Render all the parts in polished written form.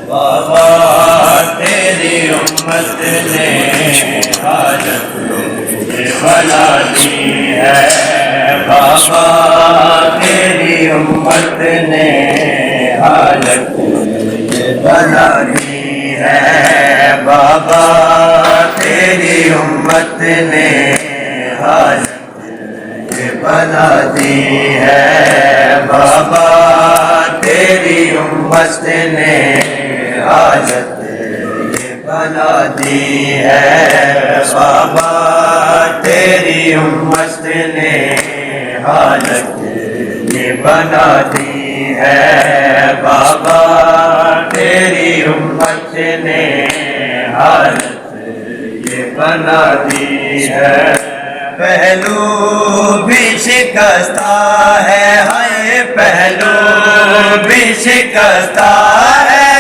بابا تیری امت نے حاجت بنا دی ہے، بابا تیری امت نے حاجت بنا دی ہے، بابا تیری امت نے حاجت بنا دی ہے، بابا تیری امت نے حاجت بنا دی ہے، بابا تیری امت نے حاجت بنا دی ہے، بابا تیری امت نے حاجت بنا دی ہے، پہلو بھی شکستہ ہے، ہائے پہلو بھی شکستہ ہے،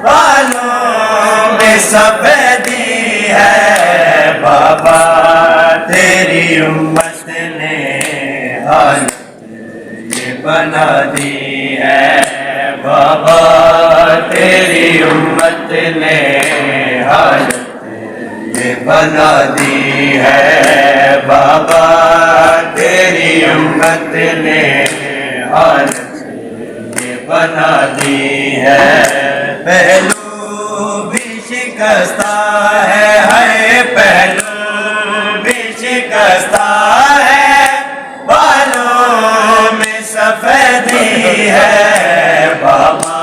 بالوں میں سفیدی ہے، بابا تیری امت نے حاجت بنا دی ہے، بابا تیری امت نے حاجت بنا دی ہے، بابا تیری امت نے حاجت بنا دی ہے، پہلو بھی شکستہ ہے، ہائے پہلو بھی شکستہ ہے، بالوں میں سفیدی ہے، بابا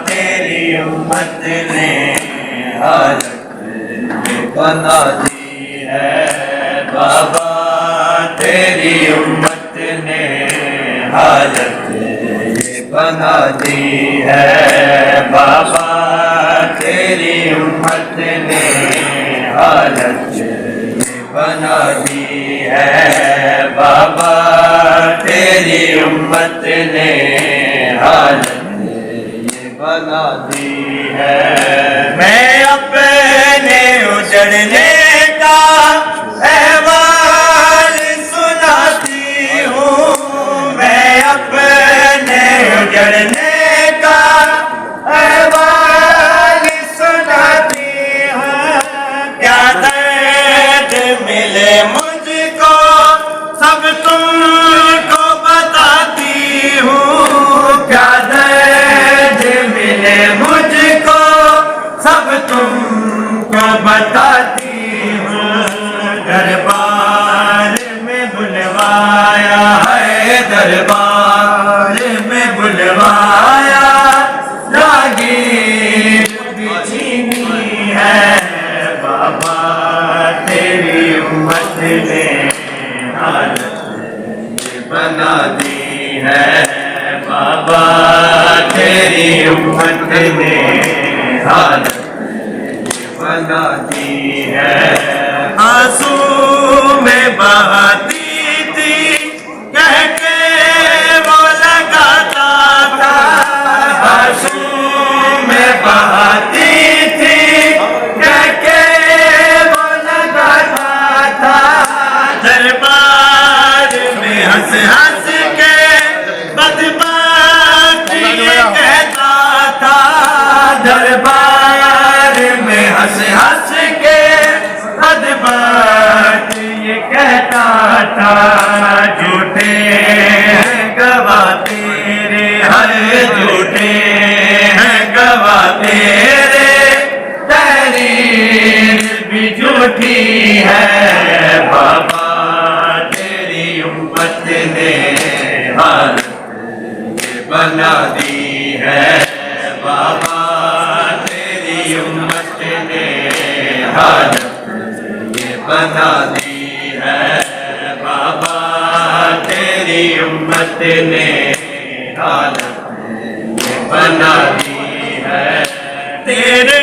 تیری امت نے حاجت بنا دی ہے، بابا تیری امت نے حاجت بنا دی ہے، بابا تیری امت نے حاجت بنا دی ہے، بابا تیری امت نے حاجت بنا دی ہے، میں اپنے اجڑنے کا احوال سناتی ہوں، میں اپنے اجڑنے کا احوال سناتی ہوں، کیا درد ملے مجھ کو سب تم کو بتاتی ہوں، کیا درد ملے مجھ کو سب تم کو بتاتی ہوں، دربار میں بلوایا ہے، دربار میں بلوایا، راگیر بچھینی ہے، بابا تیری امت نے حاجت بنا دی ہے، بابا تیری امت نے حاجت بنا دی ہے، آنسو میں بہاتی تھی کہہ کے وہ لگاتا تھا، آنسو میں بہاتی تھی کہہ کے وہ لگاتا تھا، دربار میں ہنس ہنس کے بدبخت یہ کہتا تھا، دربار میں ہنس ہنس کے بدبخت یہ کہتا تھا، جھوٹے ہیں گواہ تیرے، ہر جھوٹے ہیں گواہ تیرے، تحریر بھی جھوٹی ہے، بابا تیری امت نے حاجت بنا دی ہے، بابا تیری امت نے حاجت بنا دی ہے، بابا تیری امت نے حاجت بنا دی ہے، تیرے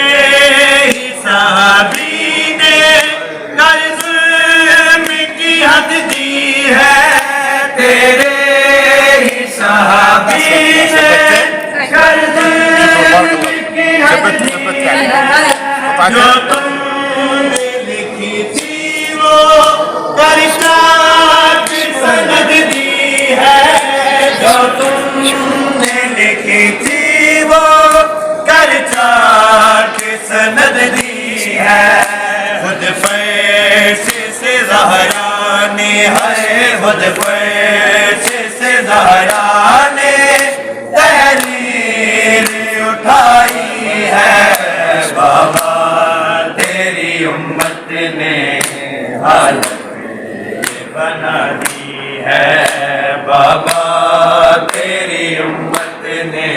ہی صحابی نے قرض کی حد دی ہے، تیرے ہی صحابی نے قرض کی حد دی ہے، جو تم نے لکھی تھی وہ کرشنا کی سند دی ہے، جو تم نے لکھی تھی وہ شاعرہ نے تحریر اٹھائی ہے بابا تیری امت نے حالت یہ بنا دی ہے بابا تیری امت نے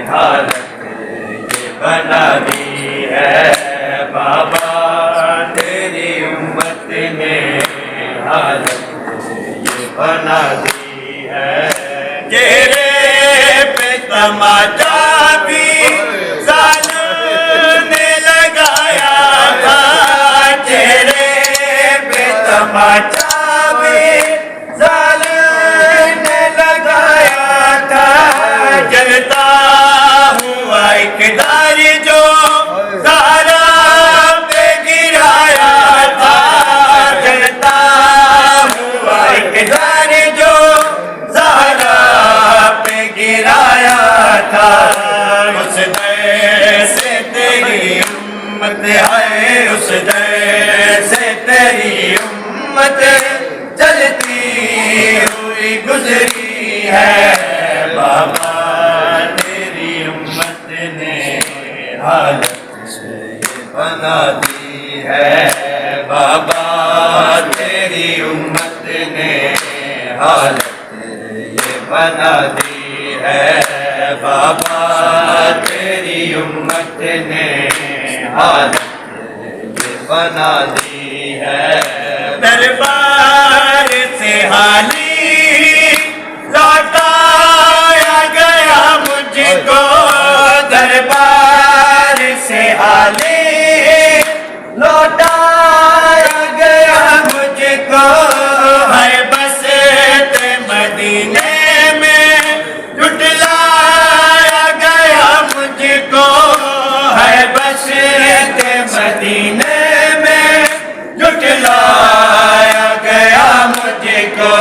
حالت یہ بنا دی ہے بابا تیری امت نے حالت یہ بنا دی ہے چہرے پہ تماچا بھی ظالم نے لگایا تھا چہرے پہ تماچا بھی ظالم نے لگایا تھا جلتا ہوا اقتدار جو زہرا پہ گرایا تھا جلتا ہوا اقتدار جو زہرا پہ گرایا تھا اس در سے تیری امت ہے اس در سے تیری امت چلتی ہوئی گزری ہے بابا تیری امت نے حالت یہ بنا دی ہے بابا تیری امت نے حالت یہ بنا دی ہے بابا تیری امت نے حالت یہ بنا دی ہے دربار سے حالی لوٹایا گیا مجھ کو دربار سے حالی لوٹایا گیا مجھ کو ہے بس مدینے میں جھٹلایا گیا مجھ کو ہے بس مدینے میں جھٹلایا گیا مجھ کو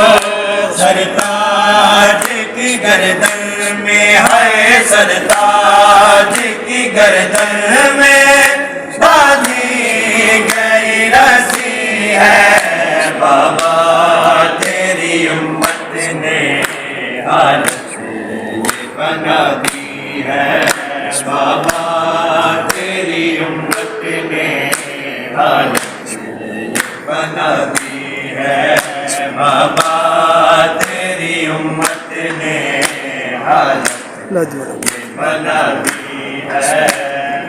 سرتاج کی گردن میں ہے سرتاج کی گردن میں باندھی گئی رسی ہے بابا تیری امت نے حالت یہ بنا دی ہے بابا تیری امت نے حالت یہ بنا دی ہے بابا تیری امت نے حالت یہ بنا دی ہے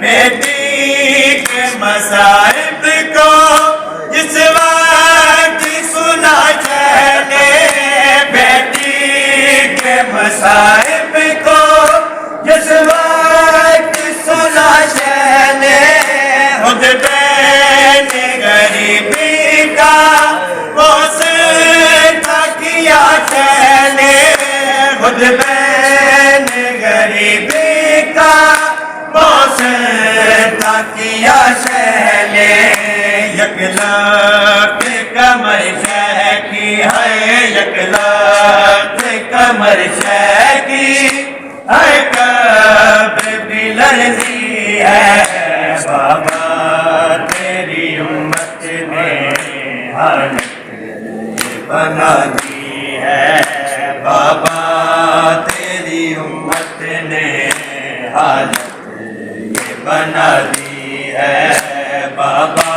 بیٹی کے مصائب کو جس وقت سنا چہنے بیٹی کے مصائب کو جس وقت سنا چہنے خود بین غریبی کا واسطہ کیا چہنے خود بین غریبی کا واسطہ کیا چہنے یک لاکھ کمر شہ کی ہے یک لاکھ کمر شہ کی ہے کب بھی لرزی ہے بابا تیری امت نے حالت یہ بنا دی ہے بابا تیری امت نے حالت یہ بنا دی ہے بابا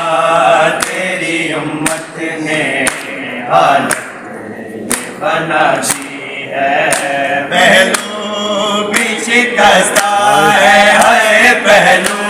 تیری امت نے حالت یہ بنا دی ہے پہلو بھی شکستہ ہے پہلو